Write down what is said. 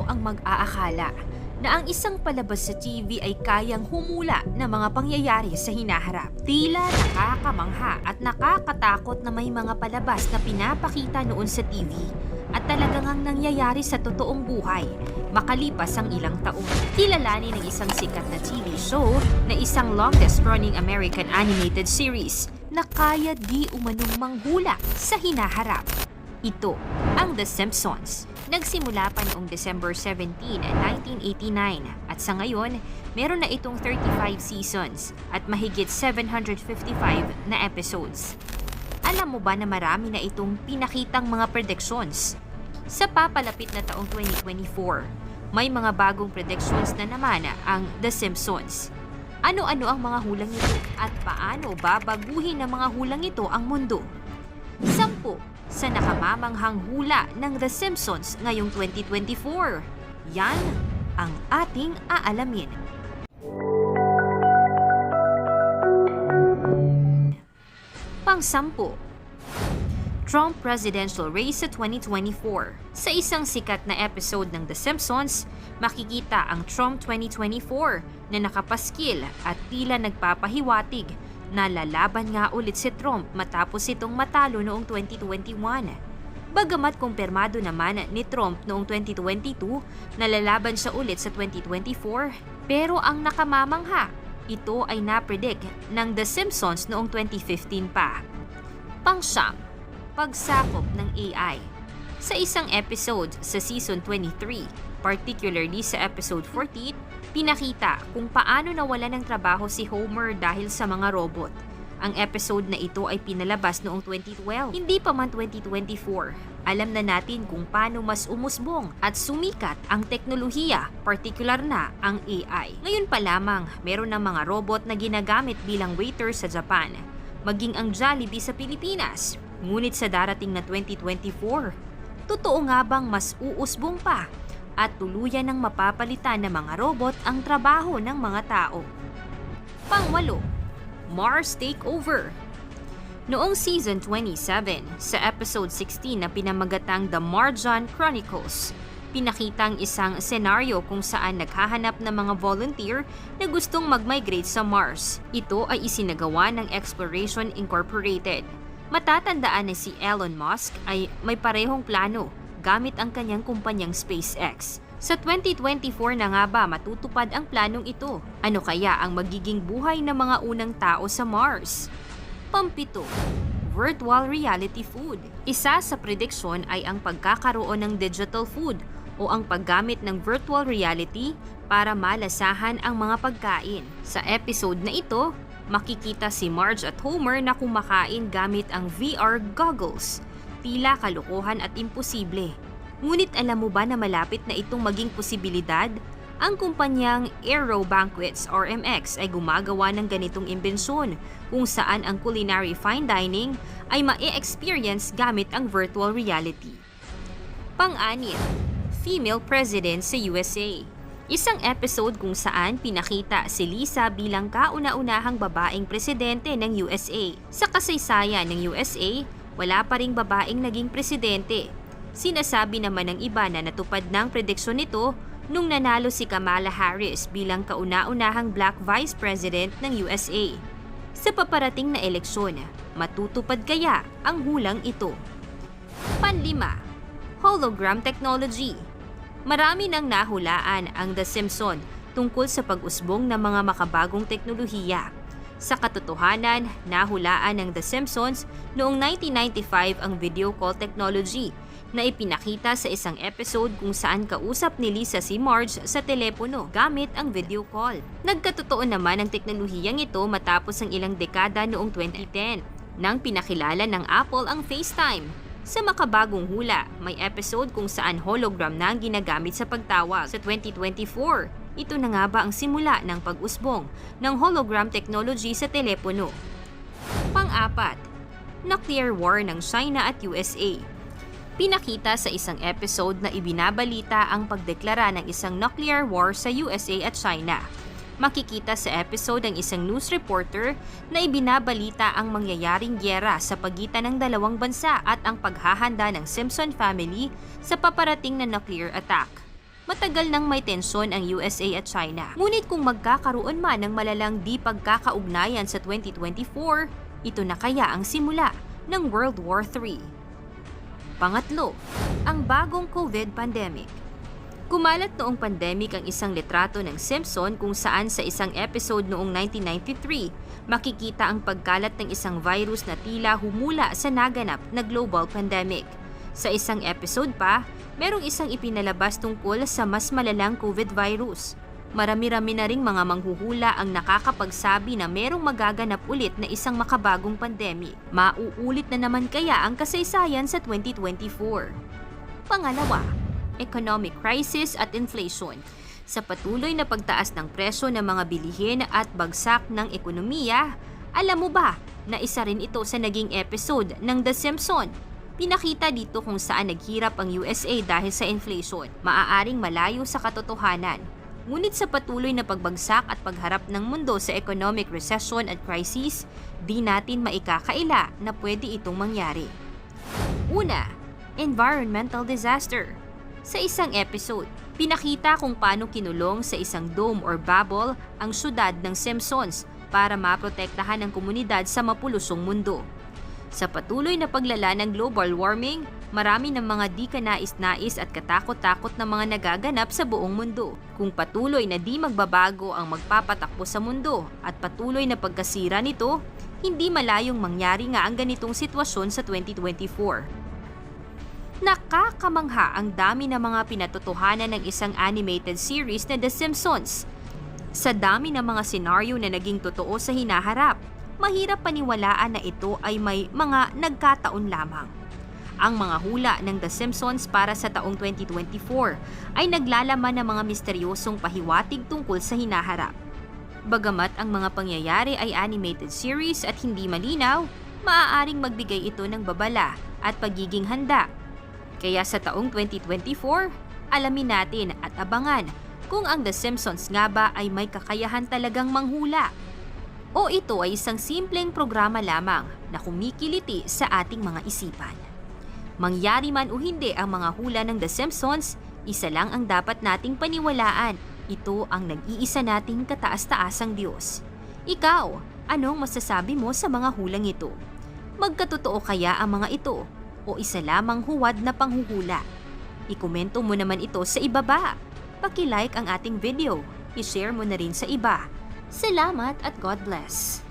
ang mag-aakala na ang isang palabas sa TV ay kayang humula ng mga pangyayari sa hinaharap. Tila nakakamangha at nakakatakot na may mga palabas na pinapakita noon sa TV at talagang ang nangyayari sa totoong buhay makalipas ang ilang taon. Kilalanin ng isang sikat na TV show na isang longest-running American animated series na kaya di umanong manghula sa hinaharap. Ito ang The Simpsons. Nagsimula pa noong December 17, 1989 at sa ngayon, meron na itong 35 seasons at mahigit 755 na episodes. Alam mo ba na marami na itong pinakitang mga predictions? Sa papalapit na taong 2024, may mga bagong predictions na naman ang The Simpsons. Ano-ano ang mga hulang ito at paano babaguhin ng mga hulang ito ang mundo? 10 sa nakamamanghang hula ng The Simpsons ngayong 2024. Yan ang ating aalamin. Pang-10, Trump presidential race sa 2024. Sa isang sikat na episode ng The Simpsons, makikita ang Trump 2024 na nakapaskil at tila nagpapahiwatig na lalaban nga ulit si Trump matapos itong matalo noong 2021. Bagamat kumpirmado naman ni Trump noong 2022 na lalaban siya ulit sa 2024, pero ang nakamamangha, ito ay napredict ng The Simpsons noong 2015 pa. Pang-9, pagsakop ng AI. Sa isang episode sa season 23, particularly sa episode 14, pinakita kung paano nawala ng trabaho si Homer dahil sa mga robot. Ang episode na ito ay pinalabas noong 2012. Hindi pa man 2024, alam na natin kung paano mas umusbong at sumikat ang teknolohiya, partikular na ang AI. Ngayon pa lamang, meron ng mga robot na ginagamit bilang waiter sa Japan, maging ang Jollibee sa Pilipinas. Ngunit sa darating na 2024, totoo nga bang mas uusbong pa at tuluyan ng mapapalitan ng mga robot ang trabaho ng mga tao? Pang-8, Mars Takeover. Noong season 27, sa episode 16 na pinamagatang The Martian Chronicles, pinakitang isang senaryo kung saan naghahanap ng mga volunteer na gustong mag-migrate sa Mars. Ito ay isinagawa ng Exploration Incorporated. Matatandaan na si Elon Musk ay may parehong plano gamit ang kanyang kumpanyang SpaceX. Sa 2024 na nga ba matutupad ang planong ito? Ano kaya ang magiging buhay ng mga unang tao sa Mars? Pang-7, virtual reality food. Isa sa prediksyon ay ang pagkakaroon ng digital food o ang paggamit ng virtual reality para malasahan ang mga pagkain. Sa episode na ito, makikita si Marge at Homer na kumakain gamit ang VR goggles. Tila kalokohan at imposible. Ngunit alam mo ba na malapit na itong maging posibilidad? Ang kumpanyang Aero Banquets or MX ay gumagawa ng ganitong imbensyon kung saan ang culinary fine dining ay ma-experience gamit ang virtual reality. Pang-6, female president sa USA. Isang episode kung saan pinakita si Lisa bilang kauna-unahang babaeng presidente ng USA. Sa kasaysayan ng USA, wala pa ring babaeng naging presidente. Sinasabi naman ng iba na natupad ng prediksyon nito nung nanalo si Kamala Harris bilang kauna-unahang black vice president ng USA. Sa paparating na eleksyon, matutupad kaya ang hulang ito? Pang-5, hologram technology. Marami nang nahulaan ang The Simpsons tungkol sa pag-usbong ng mga makabagong teknolohiya. Sa katotohanan, nahulaan ng The Simpsons noong 1995 ang video call technology na ipinakita sa isang episode kung saan kausap ni Lisa si Marge sa telepono gamit ang video call. Nagkatotoo naman ang teknolohiyang ito matapos ang ilang dekada noong 2010 nang pinakilala ng Apple ang FaceTime. Sa makabagong hula, may episode kung saan hologram na ang ginagamit sa pagtawag. Sa 2024, ito na nga ba ang simula ng pag-usbong ng hologram technology sa telepono? Pang-4, nuclear war ng China at USA. Pinakita sa isang episode na ibinabalita ang pagdeklara ng isang nuclear war sa USA at China. Makikita sa episode ang isang news reporter na ibinabalita ang mangyayaring gyera sa pagitan ng dalawang bansa at ang paghahanda ng Simpson family sa paparating na nuclear attack. Matagal nang may tensyon ang USA at China. Ngunit kung magkakaroon man ng malalang di pagkakaugnayan sa 2024, ito na kaya ang simula ng World War III. Pangatlo, ang bagong COVID pandemic. Kumalat noong pandemic ang isang litrato ng Simpson kung saan sa isang episode noong 1993, makikita ang pagkalat ng isang virus na tila humula sa naganap na global pandemic. Sa isang episode pa, merong isang ipinalabas tungkol sa mas malalang COVID virus. Marami-rami na ring mga manghuhula ang nakakapagsabi na merong magaganap ulit na isang makabagong pandemic. Mauulit na naman kaya ang kasaysayan sa 2024. Pangalawa, economic crisis at inflation. Sa patuloy na pagtaas ng presyo ng mga bilihin at bagsak ng ekonomiya, alam mo ba na isa rin ito sa naging episode ng The Simpsons? Pinakita dito kung saan naghirap ang USA dahil sa inflation, maaaring malayo sa katotohanan. Ngunit sa patuloy na pagbagsak at pagharap ng mundo sa economic recession at crisis, di natin maikakaila na pwede itong mangyari. Una, environmental disaster. Sa isang episode, pinakita kung paano kinulong sa isang dome or bubble ang syudad ng Simpsons para maprotektahan ang komunidad sa mapulusong mundo. Sa patuloy na paglala ng global warming, marami ng mga di kanais-nais at katakot-takot na mga nagaganap sa buong mundo. Kung patuloy na di magbabago ang magpapatakbo sa mundo at patuloy na pagkasira nito, hindi malayong mangyari nga ang ganitong sitwasyon sa 2024. Nakakamangha ang dami ng mga pinatotohanan ng isang animated series na The Simpsons. Sa dami ng mga senaryo na naging totoo sa hinaharap, mahirap paniwalaan na ito ay may mga nagkataon lamang. Ang mga hula ng The Simpsons para sa taong 2024 ay naglalaman ng mga misteryosong pahiwatig tungkol sa hinaharap. Bagamat ang mga pangyayari ay animated series at hindi malinaw, maaaring magbigay ito ng babala at pagiging handa. Kaya sa taong 2024, alamin natin at abangan kung ang The Simpsons nga ba ay may kakayahan talagang manghula. O ito ay isang simpleng programa lamang na kumikiliti sa ating mga isipan. Mangyari man o hindi ang mga hula ng The Simpsons, isa lang ang dapat nating paniwalaan. Ito ang nag-iisa nating kataas-taasang Diyos. Ikaw, anong masasabi mo sa mga hulang ito? Magkatotoo kaya ang mga ito o isa lamang huwad na panghuhula? Ikomento mo naman ito sa ibaba. Paki-like ang ating video. I-share mo na rin sa iba. Salamat at God bless.